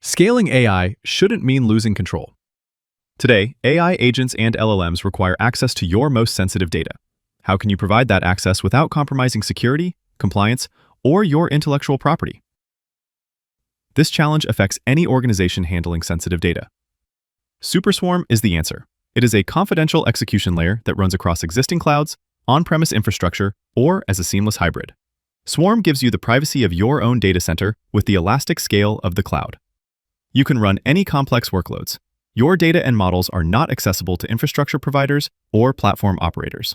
Scaling AI shouldn't mean losing control. Today, AI agents and LLMs require access to your most sensitive data. How can you provide that access without compromising security, compliance, or your intellectual property? This challenge affects any organization handling sensitive data. SuperSwarm is the answer. It is a confidential execution layer that runs across existing clouds, on-premise infrastructure, or as a seamless hybrid. Swarm gives you the privacy of your own data center with the elastic scale of the cloud. You can run any complex workloads. Your data and models are not accessible to infrastructure providers or platform operators.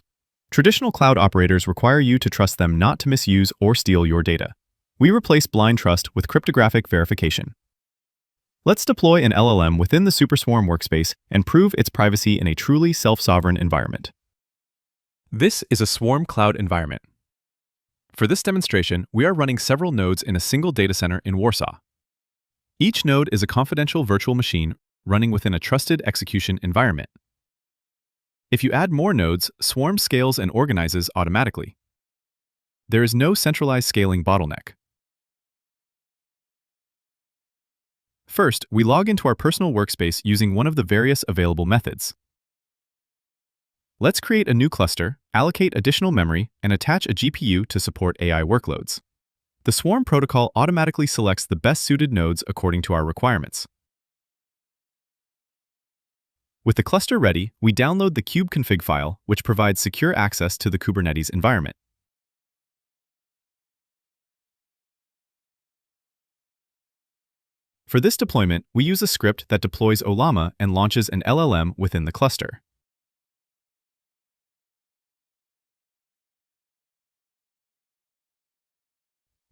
Traditional cloud operators require you to trust them not to misuse or steal your data. We replace blind trust with cryptographic verification. Let's deploy an LLM within the SuperSwarm workspace and prove its privacy in a truly self-sovereign environment. This is a Swarm cloud environment. For this demonstration, we are running several nodes in a single data center in Warsaw. Each node is a confidential virtual machine running within a trusted execution environment. If you add more nodes, Swarm scales and organizes automatically. There is no centralized scaling bottleneck. First, we log into our personal workspace using one of the various available methods. Let's create a new cluster, allocate additional memory, and attach a GPU to support AI workloads. The Swarm protocol automatically selects the best-suited nodes according to our requirements. With the cluster ready, we download the kubeconfig file, which provides secure access to the Kubernetes environment. For this deployment, we use a script that deploys Ollama and launches an LLM within the cluster.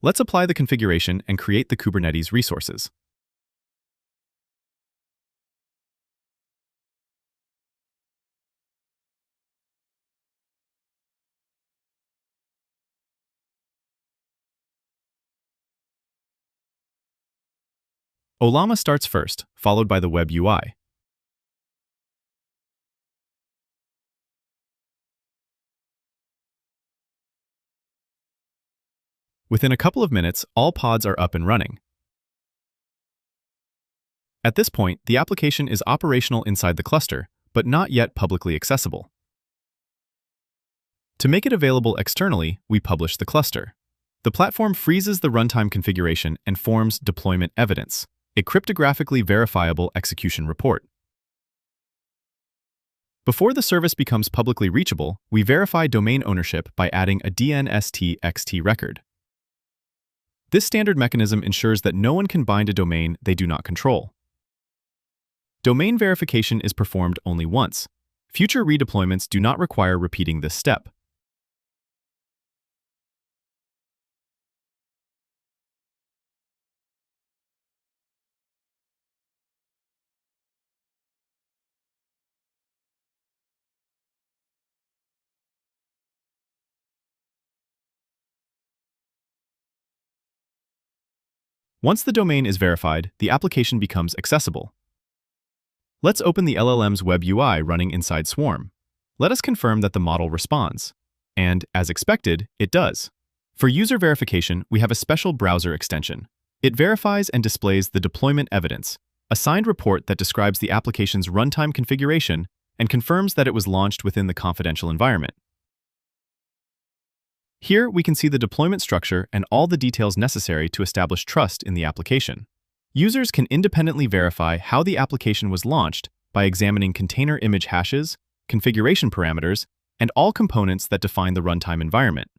Let's apply the configuration and create the Kubernetes resources. Ollama starts first, followed by the web UI. Within a couple of minutes, all pods are up and running. At this point, the application is operational inside the cluster, but not yet publicly accessible. To make it available externally, we publish the cluster. The platform freezes the runtime configuration and forms deployment evidence, a cryptographically verifiable execution report. Before the service becomes publicly reachable, we verify domain ownership by adding a DNST-XT record. This standard mechanism ensures that no one can bind a domain they do not control. Domain verification is performed only once. Future redeployments do not require repeating this step. Once the domain is verified, the application becomes accessible. Let's open the LLM's web UI running inside Swarm. Let us confirm that the model responds. And, as expected, it does. For user verification, we have a special browser extension. It verifies and displays the deployment evidence, a signed report that describes the application's runtime configuration and confirms that it was launched within the confidential environment. Here, we can see the deployment structure and all the details necessary to establish trust in the application. Users can independently verify how the application was launched by examining container image hashes, configuration parameters, and all components that define the runtime environment.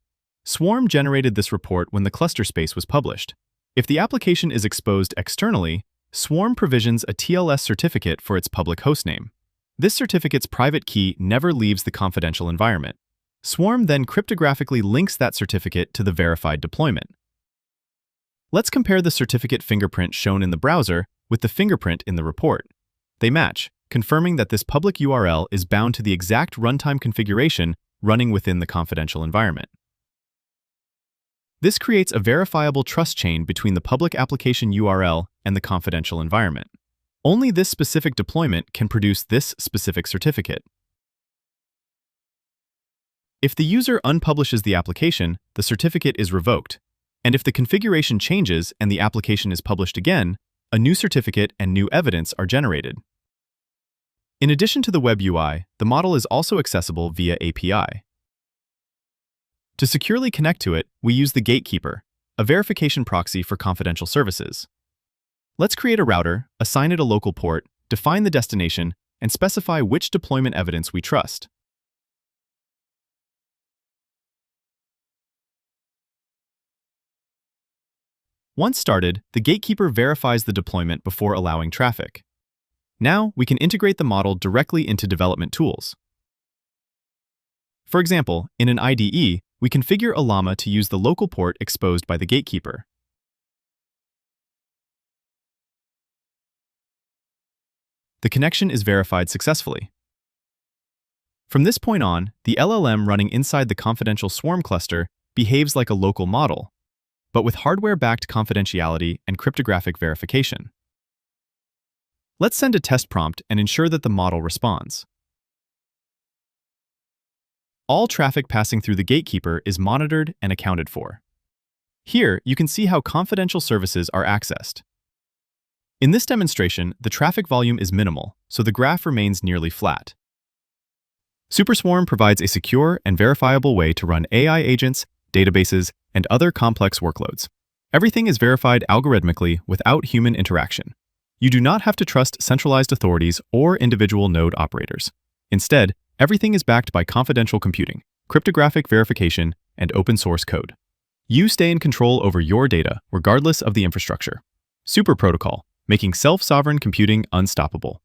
Swarm generated this report when the cluster space was published. If the application is exposed externally, Swarm provisions a TLS certificate for its public hostname. This certificate's private key never leaves the confidential environment. Swarm then cryptographically links that certificate to the verified deployment. Let's compare the certificate fingerprint shown in the browser with the fingerprint in the report. They match, confirming that this public URL is bound to the exact runtime configuration running within the confidential environment. This creates a verifiable trust chain between the public application URL and the confidential environment. Only this specific deployment can produce this specific certificate. If the user unpublishes the application, the certificate is revoked. And if the configuration changes and the application is published again, a new certificate and new evidence are generated. In addition to the web UI, the model is also accessible via API. To securely connect to it, we use the Gatekeeper, a verification proxy for confidential services. Let's create a router, assign it a local port, define the destination, and specify which deployment evidence we trust. Once started, the Gatekeeper verifies the deployment before allowing traffic. Now, we can integrate the model directly into development tools. For example, in an IDE, we configure a llama to use the local port exposed by the Gatekeeper. The connection is verified successfully. From this point on, the LLM running inside the confidential swarm cluster behaves like a local model, but with hardware-backed confidentiality and cryptographic verification. Let's send a test prompt and ensure that the model responds. All traffic passing through the Gatekeeper is monitored and accounted for. Here, you can see how confidential services are accessed. In this demonstration, the traffic volume is minimal, so the graph remains nearly flat. SuperSwarm provides a secure and verifiable way to run AI agents, databases, and other complex workloads. Everything is verified algorithmically without human interaction. You do not have to trust centralized authorities or individual node operators. Instead, everything is backed by confidential computing, cryptographic verification, and open-source code. You stay in control over your data, regardless of the infrastructure. Super Protocol, making self-sovereign computing unstoppable.